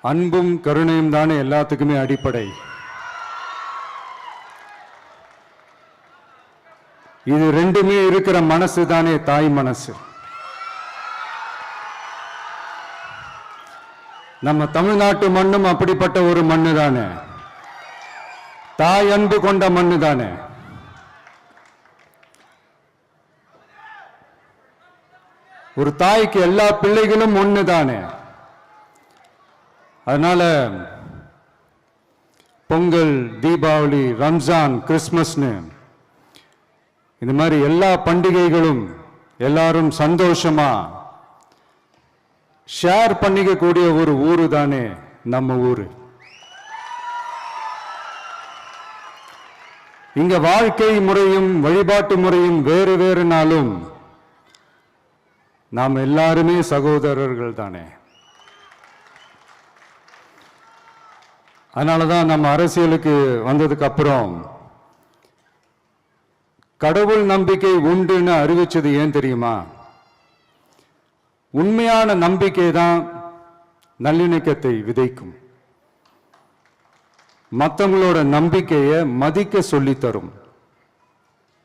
அன்பும் கருணையும் தானே எல்லாத்துக்குமே அடிப்படை. இது ரெண்டுமே இருக்கிற மனசு தானே தாய் மனசு. நம்ம தமிழ்நாட்டு மண்ணும் அப்படிப்பட்ட ஒரு மண்ணு தானே, தாய் அன்பு கொண்ட மண்ணு தானே. ஒரு தாய்க்கு எல்லா பிள்ளைகளும் ஒண்ணு தானே. அதனால பொங்கல், தீபாவளி, ரம்ஜான், கிறிஸ்மஸ்னு இந்த மாதிரி எல்லா பண்டிகைகளும் எல்லாரும் சந்தோஷமா ஷேர் பண்ணிக்க கூடிய ஒரு ஊரு தானே நம்ம ஊரு. இங்க வாழ்க்கை முறையும் வழிபாட்டு முறையும் வேறு வேறுனாலும் நாம் எல்லாருமே சகோதரர்கள் தானே. அதனாலதான் நம்ம அரசியலுக்கு வந்ததுக்கு அப்புறம் கடவுள் நம்பிக்கை உண்டுன்னு அறிவிச்சது ஏன் தெரியுமா? உண்மையான நம்பிக்கை தான் நல்லிணக்கத்தை விதைக்கும், மற்றவங்களோட நம்பிக்கையை மதிக்க சொல்லித்தரும்.